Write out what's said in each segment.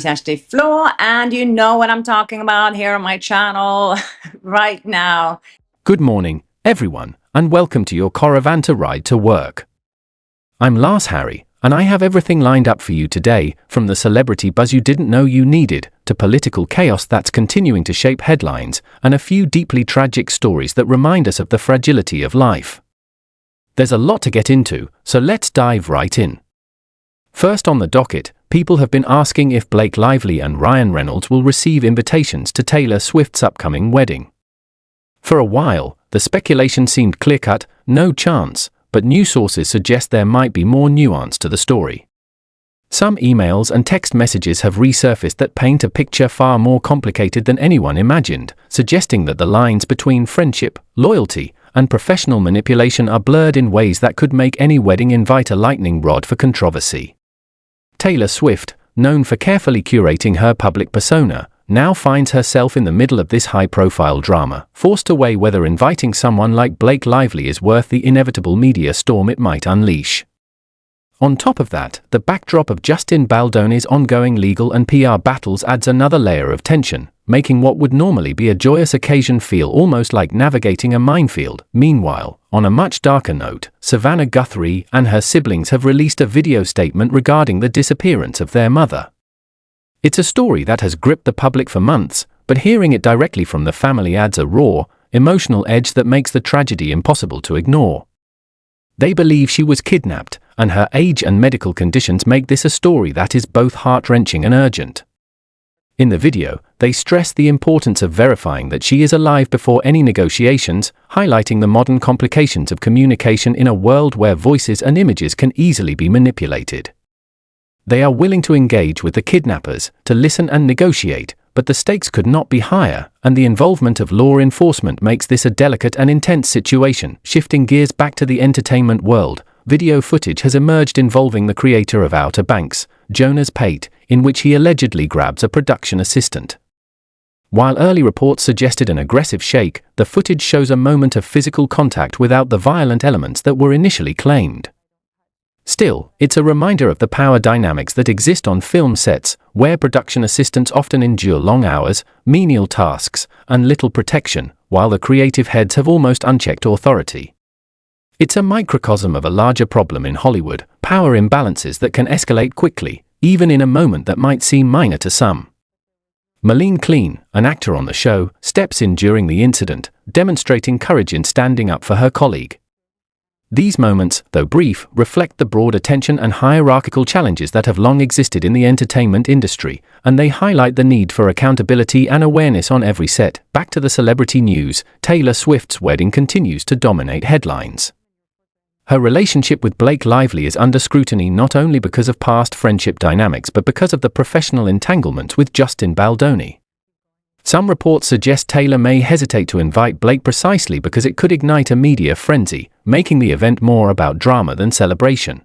Ashley Floor, and you know what I'm talking about here on my channel right now. Good morning, everyone, and welcome to your Coravanta ride to work. I'm Lars Harry, and I have everything lined up for you today, from the celebrity buzz you didn't know you needed, to political chaos that's continuing to shape headlines, and a few deeply tragic stories that remind us of the fragility of life. There's a lot to get into, so let's dive right in. First on the docket, people have been asking if Blake Lively and Ryan Reynolds will receive invitations to Taylor Swift's upcoming wedding. For a while, the speculation seemed clear-cut, no chance, but new sources suggest there might be more nuance to the story. Some emails and text messages have resurfaced that paint a picture far more complicated than anyone imagined, suggesting that the lines between friendship, loyalty, and professional manipulation are blurred in ways that could make any wedding invite a lightning rod for controversy. Taylor Swift, known for carefully curating her public persona, now finds herself in the middle of this high-profile drama, forced to weigh whether inviting someone like Blake Lively is worth the inevitable media storm it might unleash. On top of that, the backdrop of Justin Baldoni's ongoing legal and PR battles adds another layer of tension, making what would normally be a joyous occasion feel almost like navigating a minefield. Meanwhile, on a much darker note, Savannah Guthrie and her siblings have released a video statement regarding the disappearance of their mother. It's a story that has gripped the public for months, but hearing it directly from the family adds a raw, emotional edge that makes the tragedy impossible to ignore. They believe she was kidnapped, and her age and medical conditions make this a story that is both heart-wrenching and urgent. In the video, they stress the importance of verifying that she is alive before any negotiations, highlighting the modern complications of communication in a world where voices and images can easily be manipulated. They are willing to engage with the kidnappers, to listen and negotiate, but the stakes could not be higher, and the involvement of law enforcement makes this a delicate and intense situation. Shifting gears back to the entertainment world, video footage has emerged involving the creator of Outer Banks, Jonas Pate, in which he allegedly grabs a production assistant. While early reports suggested an aggressive shake, the footage shows a moment of physical contact without the violent elements that were initially claimed. Still, it's a reminder of the power dynamics that exist on film sets, where production assistants often endure long hours, menial tasks, and little protection, while the creative heads have almost unchecked authority. It's a microcosm of a larger problem in Hollywood, power imbalances that can escalate quickly, even in a moment that might seem minor to some. Marlene Clean, an actor on the show, steps in during the incident, demonstrating courage in standing up for her colleague. These moments, though brief, reflect the broader tension and hierarchical challenges that have long existed in the entertainment industry, and they highlight the need for accountability and awareness on every set. Back to the celebrity news, Taylor Swift's wedding continues to dominate headlines. Her relationship with Blake Lively is under scrutiny not only because of past friendship dynamics but because of the professional entanglement with Justin Baldoni. Some reports suggest Taylor may hesitate to invite Blake precisely because it could ignite a media frenzy, making the event more about drama than celebration.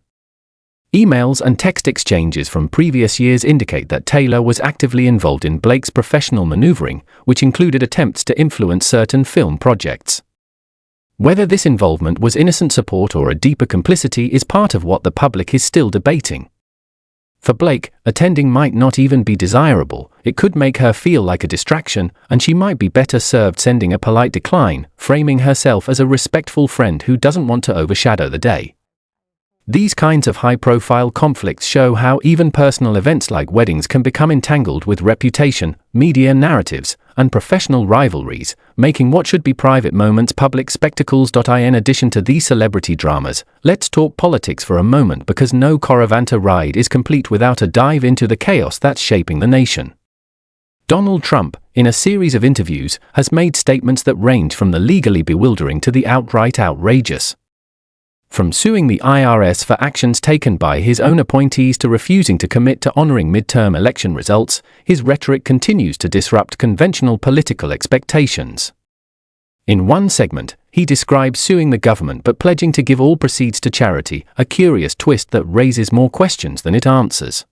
Emails and text exchanges from previous years indicate that Taylor was actively involved in Blake's professional maneuvering, which included attempts to influence certain film projects. Whether this involvement was innocent support or a deeper complicity is part of what the public is still debating. For Blake, attending might not even be desirable, it could make her feel like a distraction, and she might be better served sending a polite decline, framing herself as a respectful friend who doesn't want to overshadow the day. These kinds of high-profile conflicts show how even personal events like weddings can become entangled with reputation, media narratives, and professional rivalries, making what should be private moments public spectacles. In addition to these celebrity dramas, let's talk politics for a moment because no Coravanta ride is complete without a dive into the chaos that's shaping the nation. Donald Trump, in a series of interviews, has made statements that range from the legally bewildering to the outright outrageous. From suing the IRS for actions taken by his own appointees to refusing to commit to honoring midterm election results, his rhetoric continues to disrupt conventional political expectations. In one segment, he describes suing the government but pledging to give all proceeds to charity, a curious twist that raises more questions than it answers.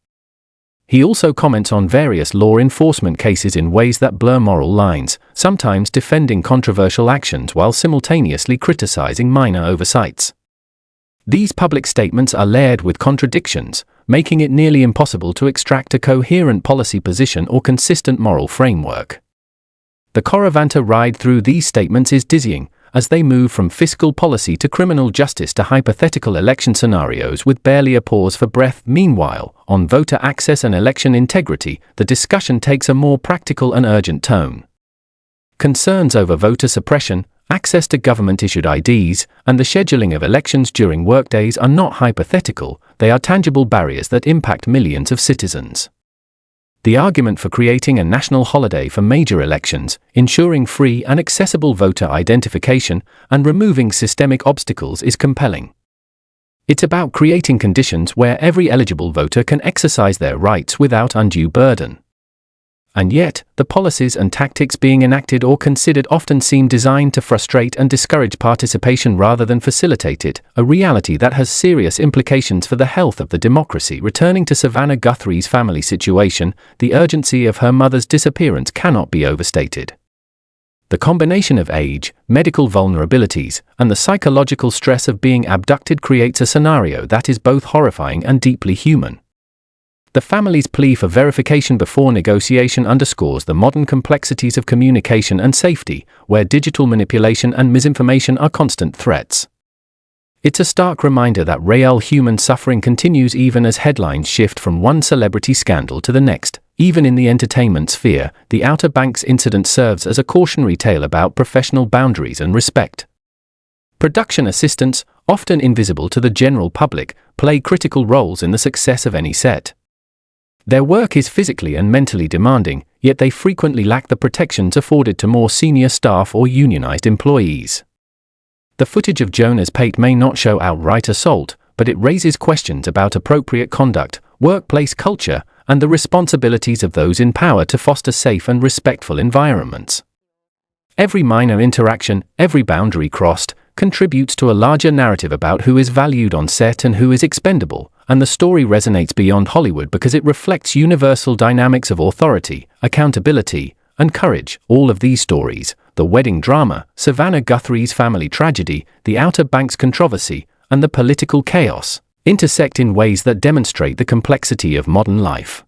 He also comments on various law enforcement cases in ways that blur moral lines, sometimes defending controversial actions while simultaneously criticizing minor oversights. These public statements are layered with contradictions, making it nearly impossible to extract a coherent policy position or consistent moral framework. The Coravanta ride through these statements is dizzying, as they move from fiscal policy to criminal justice to hypothetical election scenarios with barely a pause for breath. Meanwhile, on voter access and election integrity, the discussion takes a more practical and urgent tone. Concerns over voter suppression, access to government-issued IDs, and the scheduling of elections during workdays are not hypothetical, they are tangible barriers that impact millions of citizens. The argument for creating a national holiday for major elections, ensuring free and accessible voter identification, and removing systemic obstacles is compelling. It's about creating conditions where every eligible voter can exercise their rights without undue burden. And yet, the policies and tactics being enacted or considered often seem designed to frustrate and discourage participation rather than facilitate it, a reality that has serious implications for the health of the democracy. Returning to Savannah Guthrie's family situation, the urgency of her mother's disappearance cannot be overstated. The combination of age, medical vulnerabilities, and the psychological stress of being abducted creates a scenario that is both horrifying and deeply human. The family's plea for verification before negotiation underscores the modern complexities of communication and safety, where digital manipulation and misinformation are constant threats. It's a stark reminder that real human suffering continues even as headlines shift from one celebrity scandal to the next. Even in the entertainment sphere, the Outer Banks incident serves as a cautionary tale about professional boundaries and respect. Production assistants, often invisible to the general public, play critical roles in the success of any set. Their work is physically and mentally demanding, yet they frequently lack the protections afforded to more senior staff or unionized employees. The footage of Jonas Pate may not show outright assault, but it raises questions about appropriate conduct, workplace culture, and the responsibilities of those in power to foster safe and respectful environments. Every minor interaction, every boundary crossed, contributes to a larger narrative about who is valued on set and who is expendable, and the story resonates beyond Hollywood because it reflects universal dynamics of authority, accountability, and courage. All of these stories, the wedding drama, Savannah Guthrie's family tragedy, the Outer Banks controversy, and the political chaos, intersect in ways that demonstrate the complexity of modern life.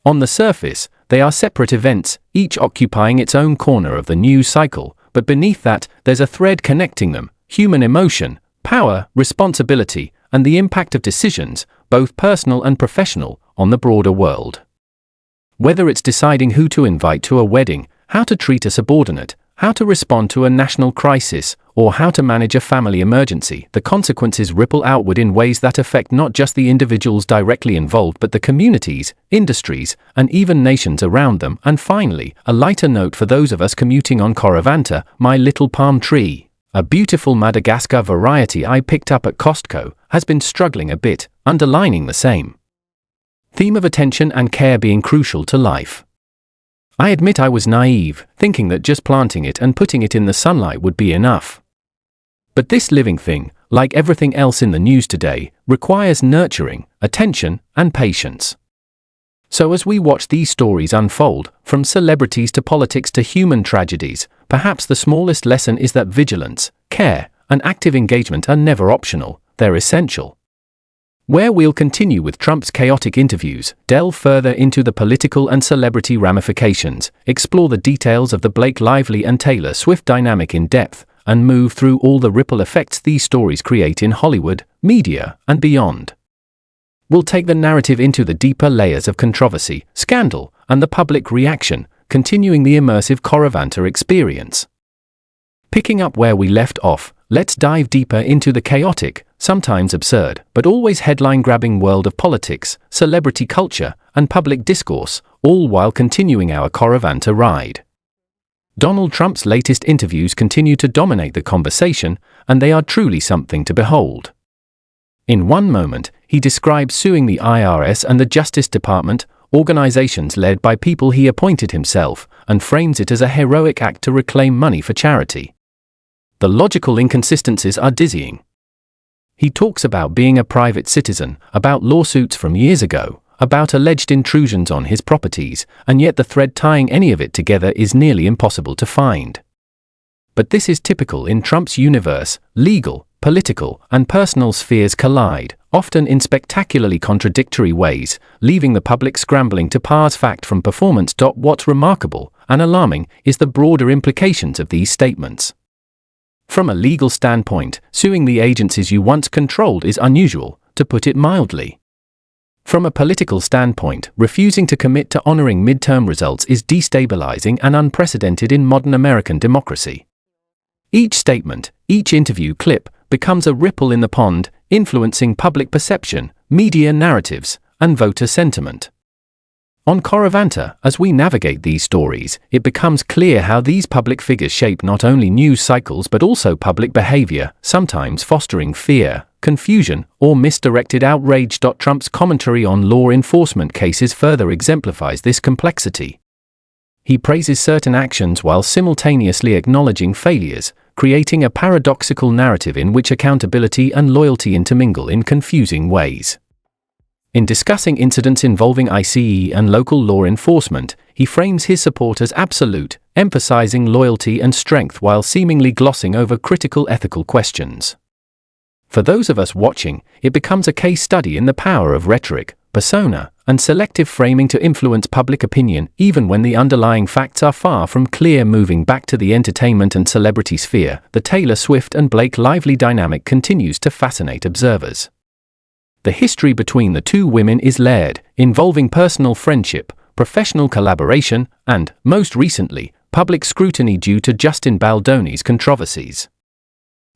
On the surface, they are separate events, each occupying its own corner of the news cycle, but beneath that, there's a thread connecting them: human emotion, power, responsibility, and the impact of decisions, both personal and professional, on the broader world. Whether it's deciding who to invite to a wedding, how to treat a subordinate, how to respond to a national crisis, or how to manage a family emergency, the consequences ripple outward in ways that affect not just the individuals directly involved but the communities, industries, and even nations around them. And finally, a lighter note for those of us commuting on Coravanta, My Little Palm Tree, a beautiful Madagascar variety I picked up at Costco, has been struggling a bit, underlining the same theme of attention and care being crucial to life. I admit I was naive, thinking that just planting it and putting it in the sunlight would be enough. But this living thing, like everything else in the news today, requires nurturing, attention, and patience. So as we watch these stories unfold, from celebrities to politics to human tragedies, perhaps the smallest lesson is that vigilance, care, and active engagement are never optional, they're essential. Where we'll continue with Trump's chaotic interviews, delve further into the political and celebrity ramifications, explore the details of the Blake Lively and Taylor Swift dynamic in depth, and move through all the ripple effects these stories create in Hollywood, media, and beyond. We'll take the narrative into the deeper layers of controversy, scandal, and the public reaction, continuing the immersive Coravanta experience. Picking up where we left off, let's dive deeper into the chaotic, sometimes absurd, but always headline-grabbing world of politics, celebrity culture, and public discourse, all while continuing our Coravanta ride. Donald Trump's latest interviews continue to dominate the conversation, and they are truly something to behold. In one moment, he describes suing the IRS and the Justice Department, organizations led by people he appointed himself, and frames it as a heroic act to reclaim money for charity. The logical inconsistencies are dizzying. He talks about being a private citizen, about lawsuits from years ago, about alleged intrusions on his properties, and yet the thread tying any of it together is nearly impossible to find. But this is typical in Trump's universe: legal, political and personal spheres collide, often in spectacularly contradictory ways, leaving the public scrambling to parse fact from performance. What's remarkable and alarming is the broader implications of these statements. From a legal standpoint, suing the agencies you once controlled is unusual, to put it mildly. From a political standpoint, refusing to commit to honoring midterm results is destabilizing and unprecedented in modern American democracy. Each statement, each interview clip, becomes a ripple in the pond, influencing public perception, media narratives, and voter sentiment. On Coravanta, as we navigate these stories, it becomes clear how these public figures shape not only news cycles but also public behavior, sometimes fostering fear, confusion, or misdirected outrage. Trump's commentary on law enforcement cases further exemplifies this complexity. He praises certain actions while simultaneously acknowledging failures, creating a paradoxical narrative in which accountability and loyalty intermingle in confusing ways. In discussing incidents involving ICE and local law enforcement, he frames his support as absolute, emphasizing loyalty and strength while seemingly glossing over critical ethical questions. For those of us watching, it becomes a case study in the power of rhetoric, persona, and selective framing to influence public opinion, even when the underlying facts are far from clear. Moving back to the entertainment and celebrity sphere, the Taylor Swift and Blake Lively dynamic continues to fascinate observers. The history between the two women is layered, involving personal friendship, professional collaboration, and, most recently, public scrutiny due to Justin Baldoni's controversies.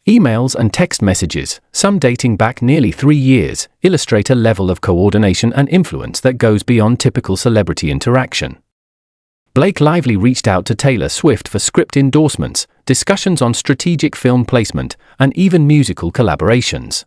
Emails and text messages, some dating back nearly 3 years, illustrate a level of coordination and influence that goes beyond typical celebrity interaction. Blake Lively reached out to Taylor Swift for script endorsements, discussions on strategic film placement, and even musical collaborations.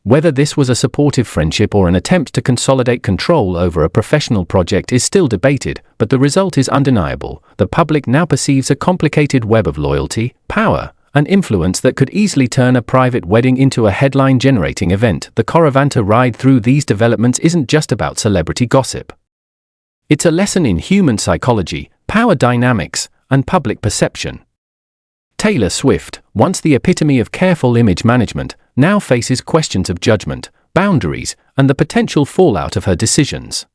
Whether this was a supportive friendship or an attempt to consolidate control over a professional project is still debated, but the result is undeniable. The public now perceives a complicated web of loyalty, power, and influence that could easily turn a private wedding into a headline-generating event. The Coravanta ride through these developments isn't just about celebrity gossip. It's a lesson in human psychology, power dynamics, and public perception. Taylor Swift, once the epitome of careful image management, now faces questions of judgment, boundaries, and the potential fallout of her decisions.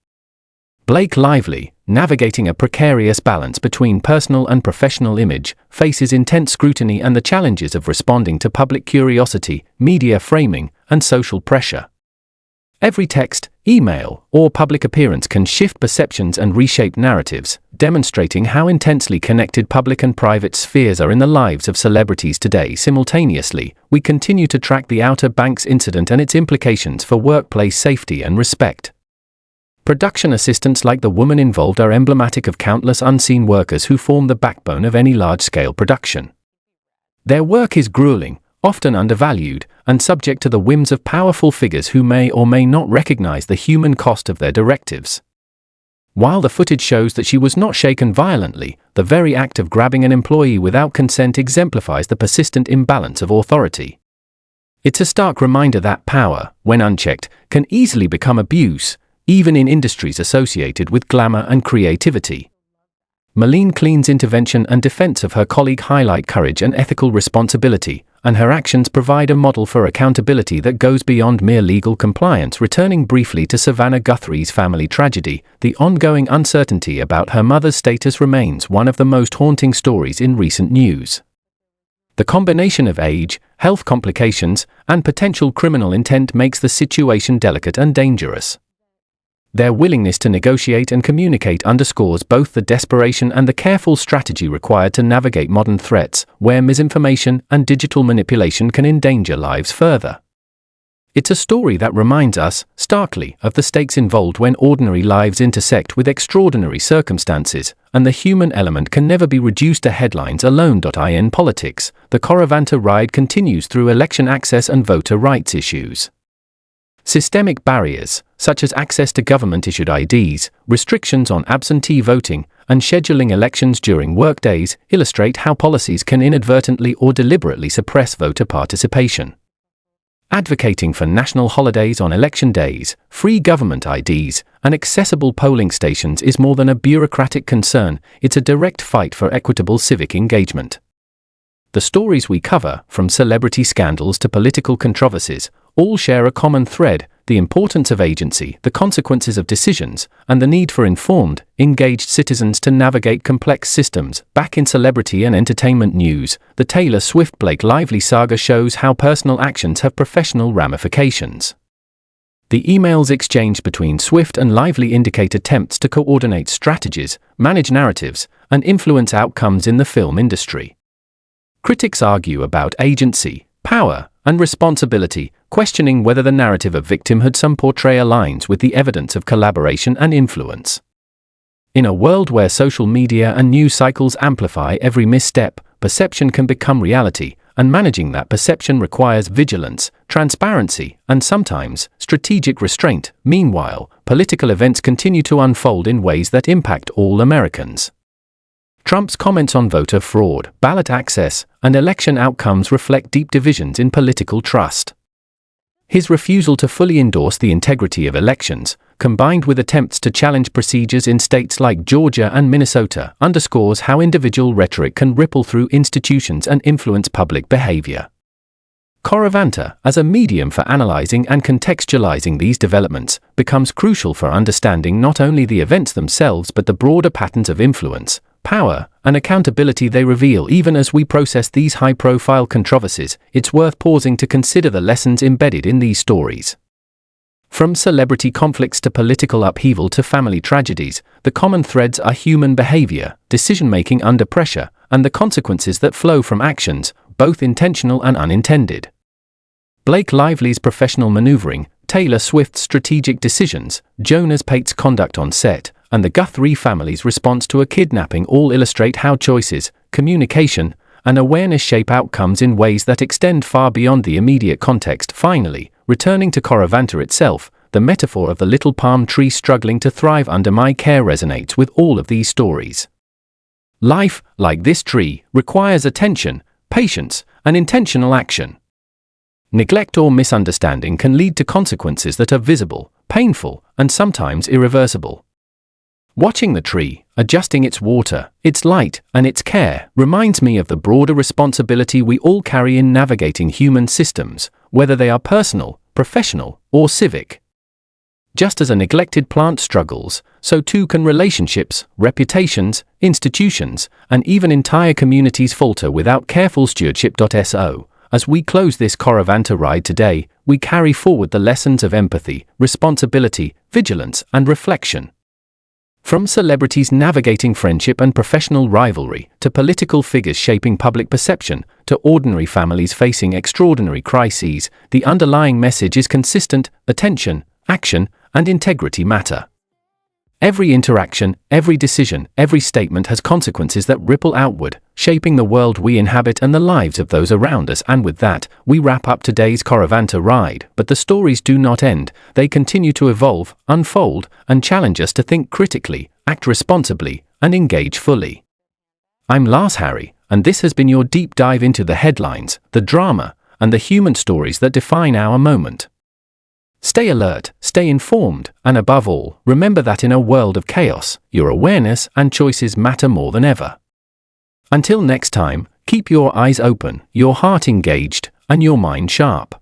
Blake Lively, navigating a precarious balance between personal and professional image, faces intense scrutiny and the challenges of responding to public curiosity, media framing, and social pressure. Every text, email, or public appearance can shift perceptions and reshape narratives, demonstrating how intensely connected public and private spheres are in the lives of celebrities today. Simultaneously, we continue to track the Outer Banks incident and its implications for workplace safety and respect. Production assistants like the woman involved are emblematic of countless unseen workers who form the backbone of any large-scale production. Their work is grueling, often undervalued, and subject to the whims of powerful figures who may or may not recognize the human cost of their directives. While the footage shows that she was not shaken violently, the very act of grabbing an employee without consent exemplifies the persistent imbalance of authority. It's a stark reminder that power, when unchecked, can easily become abuse, even in industries associated with glamour and creativity. Marlene Clean's intervention and defense of her colleague highlight courage and ethical responsibility, and her actions provide a model for accountability that goes beyond mere legal compliance. Returning briefly to Savannah Guthrie's family tragedy, the ongoing uncertainty about her mother's status remains one of the most haunting stories in recent news. The combination of age, health complications, and potential criminal intent makes the situation delicate and dangerous. Their willingness to negotiate and communicate underscores both the desperation and the careful strategy required to navigate modern threats, where misinformation and digital manipulation can endanger lives further. It's a story that reminds us, starkly, of the stakes involved when ordinary lives intersect with extraordinary circumstances, and the human element can never be reduced to headlines alone. In politics, the Coravanta ride continues through election access and voter rights issues. Systemic barriers, such as access to government-issued IDs, restrictions on absentee voting, and scheduling elections during workdays, illustrate how policies can inadvertently or deliberately suppress voter participation. Advocating for national holidays on election days, free government IDs, and accessible polling stations is more than a bureaucratic concern, it's a direct fight for equitable civic engagement. The stories we cover, from celebrity scandals to political controversies, all share a common thread: the importance of agency, the consequences of decisions, and the need for informed, engaged citizens to navigate complex systems. Back in celebrity and entertainment news, the Taylor Swift-Blake Lively saga shows how personal actions have professional ramifications. The emails exchanged between Swift and Lively indicate attempts to coordinate strategies, manage narratives, and influence outcomes in the film industry. Critics argue about agency, power, and responsibility, questioning whether the narrative of victimhood some portray aligns with the evidence of collaboration and influence. In a world where social media and news cycles amplify every misstep, perception can become reality, and managing that perception requires vigilance, transparency, and sometimes strategic restraint. Meanwhile, political events continue to unfold in ways that impact all Americans. Trump's comments on voter fraud, ballot access, and election outcomes reflect deep divisions in political trust. His refusal to fully endorse the integrity of elections, combined with attempts to challenge procedures in states like Georgia and Minnesota, underscores how individual rhetoric can ripple through institutions and influence public behavior. Coravanta, as a medium for analyzing and contextualizing these developments, becomes crucial for understanding not only the events themselves but the broader patterns of influence, power, and accountability they reveal. Even as we process these high-profile controversies, it's worth pausing to consider the lessons embedded in these stories. From celebrity conflicts to political upheaval to family tragedies, the common threads are human behavior, decision-making under pressure, and the consequences that flow from actions, both intentional and unintended. Blake Lively's professional maneuvering, Taylor Swift's strategic decisions, Jonas Pate's conduct on set, and the Guthrie family's response to a kidnapping all illustrate how choices, communication, and awareness shape outcomes in ways that extend far beyond the immediate context. Finally, returning to Coravanta itself, the metaphor of the little palm tree struggling to thrive under my care resonates with all of these stories. Life, like this tree, requires attention, patience, and intentional action. Neglect or misunderstanding can lead to consequences that are visible, painful, and sometimes irreversible. Watching the tree, adjusting its water, its light, and its care, reminds me of the broader responsibility we all carry in navigating human systems, whether they are personal, professional, or civic. Just as a neglected plant struggles, so too can relationships, reputations, institutions, and even entire communities falter without careful stewardship. So, as we close this Coravanta ride today, we carry forward the lessons of empathy, responsibility, vigilance, and reflection. From celebrities navigating friendship and professional rivalry, to political figures shaping public perception, to ordinary families facing extraordinary crises, the underlying message is consistent: attention, action, and integrity matter. Every interaction, every decision, every statement has consequences that ripple outward, shaping the world we inhabit and the lives of those around us. And with that, we wrap up today's Coravanta ride. But the stories do not end. They continue to evolve, unfold, and challenge us to think critically, act responsibly, and engage fully. I'm Lars Harry, and this has been your deep dive into the headlines, the drama, and the human stories that define our moment. Stay alert, stay informed, and above all, remember that in a world of chaos, your awareness and choices matter more than ever. Until next time, keep your eyes open, your heart engaged, and your mind sharp.